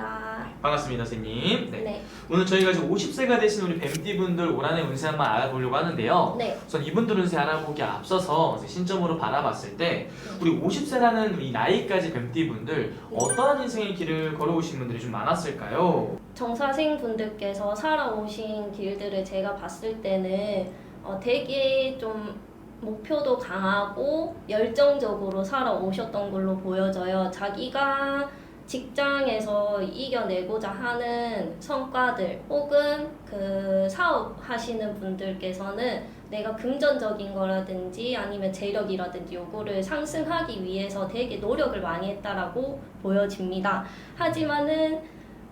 반갑습니다. 반갑습니다, 선생님. 네. 네. 오늘 저희가 지금 50세가 되신 우리 뱀띠분들 올 한해 운세 한번 알아보려고 하는데요. 네. 우선 이분들 운세 알아보기 앞서서 신점으로 바라봤을 때 우리 50세라는 이 나이까지 뱀띠분들 어떠한 인생의 길을 걸어오신 분들이 좀 많았을까요? 정사생 분들께서 살아오신 길들을 제가 봤을 때는 되게 좀 목표도 강하고 열정적으로 살아오셨던 걸로 보여져요. 자기가 직장에서 이겨내고자 하는 성과들 혹은 그 사업하시는 분들께서는 내가 금전적인 거라든지 아니면 재력이라든지 요거를 상승하기 위해서 되게 노력을 많이 했다라고 보여집니다. 하지만은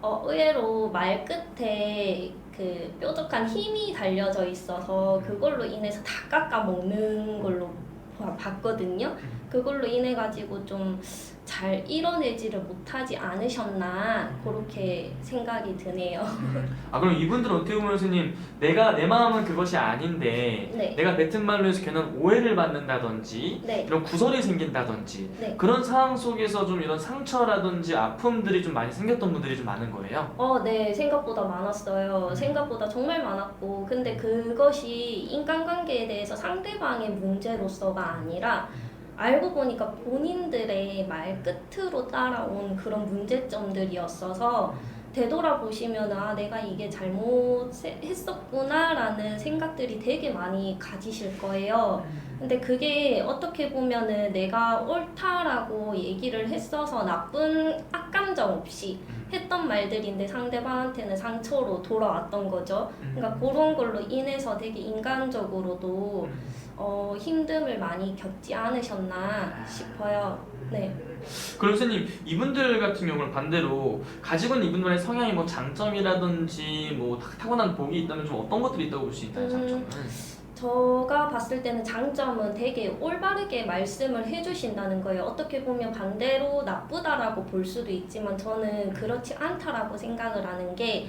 의외로 말 끝에 그 뾰족한 힘이 달려져 있어서 그걸로 인해서 다 깎아 먹는 걸로 봤거든요. 그걸로 인해 가지고 좀 잘 이뤄내지를 못하지 않으셨나 그렇게 생각이 드네요. 그럼 이분들은 어떻게 보면 선생님 내가 내 마음은 그것이 아닌데 네. 내가 뱉은 말로 해서 괜한 오해를 받는다든지 네. 이런 구설이 생긴다든지 네. 그런 상황 속에서 좀 이런 상처라든지 아픔들이 좀 많이 생겼던 분들이 좀 많은 거예요? 네, 생각보다 많았어요. 생각보다 정말 많았고, 근데 그것이 인간관계에 대해서 상대방의 문제로서가 아니라 알고 보니까 본인들의 말 끝으로 따라온 그런 문제점들이었어서 되돌아보시면 내가 이게 잘못했었구나라는 생각들이 되게 많이 가지실 거예요. 근데 그게 어떻게 보면은 내가 옳다라고 얘기를 했어서 나쁜 악감정 없이 했던 말들인데 상대방한테는 상처로 돌아왔던 거죠. 그러니까 그런 걸로 인해서 되게 인간적으로도 힘듦을 많이 겪지 않으셨나 싶어요. 네. 그럼 선생님 이분들 같은 경우는 반대로 가지고 있는 이분들의 성향이 뭐 장점이라든지 뭐 타고난 복이 있다면 좀 어떤 것들이 있다고 볼 수 있나요? 장점은? 제가 봤을 때는 장점은 되게 올바르게 말씀을 해주신다는 거예요. 어떻게 보면 반대로 나쁘다라고 볼 수도 있지만 저는 그렇지 않다라고 생각을 하는 게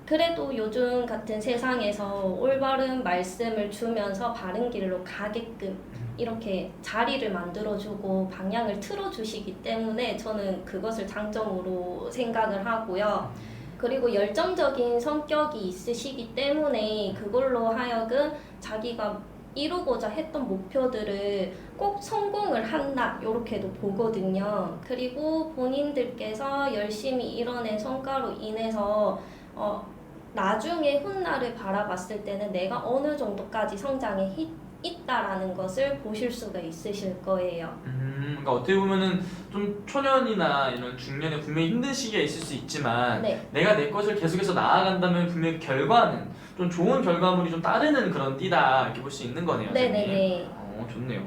그래도 요즘 같은 세상에서 올바른 말씀을 주면서 바른 길로 가게끔 이렇게 자리를 만들어주고 방향을 틀어주시기 때문에 저는 그것을 장점으로 생각을 하고요. 그리고 열정적인 성격이 있으시기 때문에 그걸로 하여금 자기가 이루고자 했던 목표들을 꼭 성공을 한다 이렇게도 보거든요. 그리고 본인들께서 열심히 이뤄낸 성과로 인해서 나중에 훗날을 바라봤을 때는 내가 어느 정도까지 성장해 있다라는 것을 보실 수가 있으실 거예요. 그러니까 어떻게 보면은 좀 초년이나 이런 중년에 분명히 힘든 시기가 있을 수 있지만 네. 내가 내 것을 계속해서 나아간다면 분명히 결과는 좀 좋은 결과물이 좀 따르는 그런 띠다 이렇게 볼 수 있는 거네요. 네네네. 좋네요.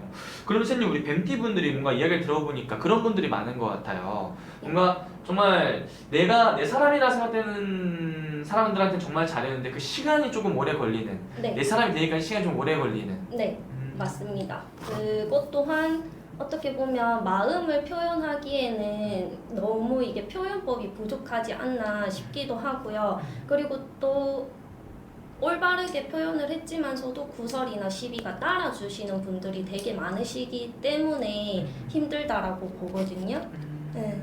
그럼 선생님 우리 뱀띠분들이 뭔가 이야기를 들어보니까 그런 분들이 많은 것 같아요. 뭔가 정말 내가 내 사람이라 생각되는 사람들한테 정말 잘했는데 그 시간이 조금 오래 걸리는 네. 내 사람이 되니까 시간이 좀 오래 걸리는 네. 맞습니다. 그것 또한 어떻게 보면 마음을 표현하기에는 너무 이게 표현법이 부족하지 않나 싶기도 하고요. 그리고 또 올바르게 표현을 했지만서도 구설이나 시비가 따라주시는 분들이 되게 많으시기 때문에 힘들다라고 보거든요. 네.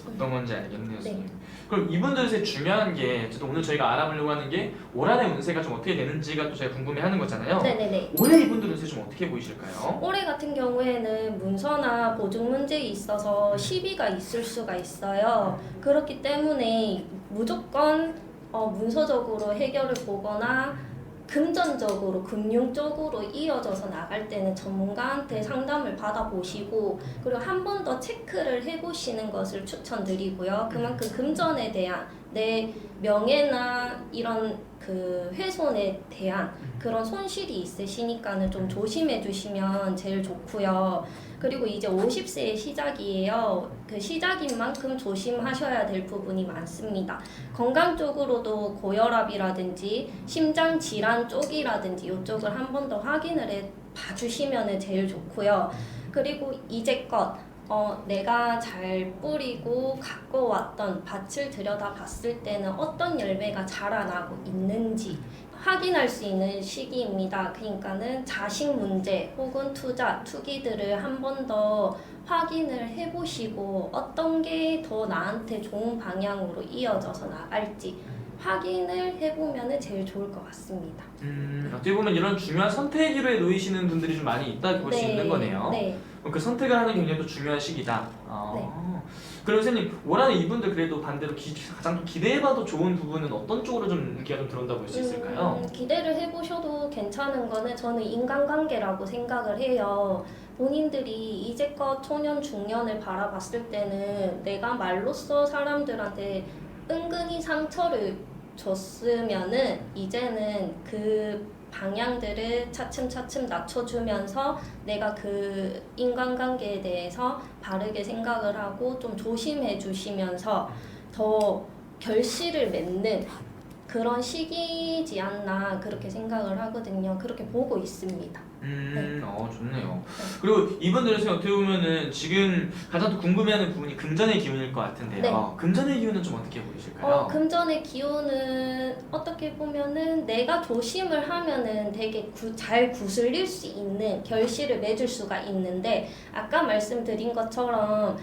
어떤 건지 알겠네요. 네. 선생님. 그럼 이분들의 중요한 게 어쨌든 오늘 저희가 알아보려고 하는 게 올 한해 운세가 좀 어떻게 되는지가 또 저희가 궁금해하는 거잖아요. 네네네. 올해 이분들 운세 좀 어떻게 보이실까요? 올해 같은 경우에는 문서나 보증 문제에 있어서 시비가 있을 수가 있어요. 그렇기 때문에 무조건 문서적으로 해결을 보거나 금전적으로 금융적으로 이어져서 나갈 때는 전문가한테 상담을 받아보시고 그리고 한 번 더 체크를 해보시는 것을 추천드리고요. 그만큼 금전에 대한 내 명예나 이런 그 훼손에 대한 그런 손실이 있으시니까는 좀 조심해 주시면 제일 좋고요. 그리고 이제 50세의 시작이에요. 그 시작인 만큼 조심하셔야 될 부분이 많습니다. 건강 쪽으로도 고혈압이라든지 심장 질환 쪽이라든지 이쪽을 한 번 더 확인을 해 봐주시면 제일 좋고요. 그리고 이제껏 내가 잘 뿌리고 갖고 왔던 밭을 들여다 봤을 때는 어떤 열매가 자라나고 있는지 확인할 수 있는 시기입니다. 그러니까는 자식 문제 혹은 투기들을 한 번 더 확인을 해보시고 어떤 게 더 나한테 좋은 방향으로 이어져서 나갈지 확인을 해보면 제일 좋을 것 같습니다. 어떻게 보면 이런 중요한 선택기로에 놓이시는 분들이 좀 많이 있다 볼 수 있는 거네요. 네. 그 선택을 하는 게 굉장히 또 중요한 시기다. 그럼 선생님, 올 한해 이분들 그래도 반대로 가장 또 기대해봐도 좋은 부분은 어떤 쪽으로 좀 인기가 좀 들어온다고 볼 수 있을까요? 기대를 해보셔도 괜찮은 거는 저는 인간관계라고 생각을 해요. 본인들이 이제껏 초년, 중년을 바라봤을 때는 내가 말로써 사람들한테 은근히 상처를 줬으면은 이제는 그 방향들을 차츰차츰 낮춰주면서 내가 그 인간관계에 대해서 바르게 생각을 하고 좀 조심해 주시면서 더 결실을 맺는 그런 시기지 않나 그렇게 생각을 하거든요. 그렇게 보고 있습니다. 좋네요. 그리고 이분들은 어떻게 보면은 지금 가장 또 궁금해하는 부분이 금전의 기운일 것 같은데요. 네. 금전의 기운은 좀 어떻게 보이실까요? 금전의 기운은 어떻게 보면은 내가 조심을 하면은 되게 잘 구슬릴 수 있는 결실을 맺을 수가 있는데 아까 말씀드린 것처럼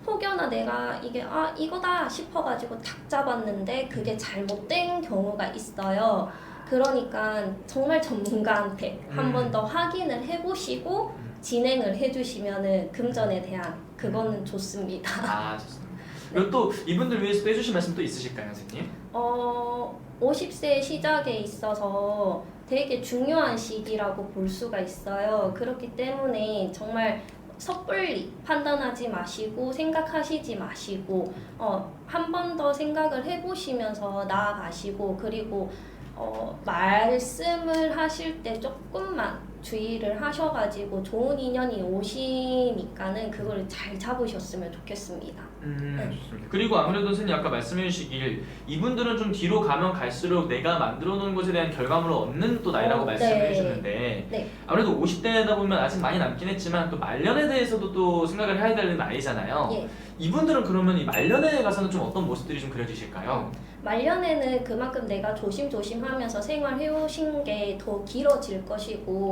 혹여나 내가 이게 이거다 싶어가지고 탁 잡았는데 그게 잘못된 경우가 있어요. 그러니까 정말 전문가한테 한 번 더 확인을 해보시고 진행을 해주시면은 금전에 대한 그거는 좋습니다. 좋습니다. 그리고 또 이분들 위해서 또 해주실 말씀 또 있으실까요, 선생님? 50세 시작에 있어서 되게 중요한 시기라고 볼 수가 있어요. 그렇기 때문에 정말 섣불리 판단하지 마시고 생각하시지 마시고 한 번 더 생각을 해보시면서 나아가시고 그리고 말씀을 하실 때 조금만 주의를 하셔가지고 좋은 인연이 오시니까는 그걸 잘 잡으셨으면 좋겠습니다. 좋습니다. 그리고 아무래도 선생님 아까 말씀해 주시길 이분들은 좀 뒤로 가면 갈수록 내가 만들어 놓은 것에 대한 결과물을 얻는 또 나이라고 말씀을 네. 해주셨는데 네. 아무래도 50대다 보면 아직 많이 남긴 했지만 또 말년에 대해서도 또 생각을 해야 되는 나이잖아요. 예. 이분들은 그러면 이 말년에 가서는 좀 어떤 모습들이 좀 그려지실까요? 말년에는 그만큼 내가 조심조심하면서 생활해오신 게 더 길어질 것이고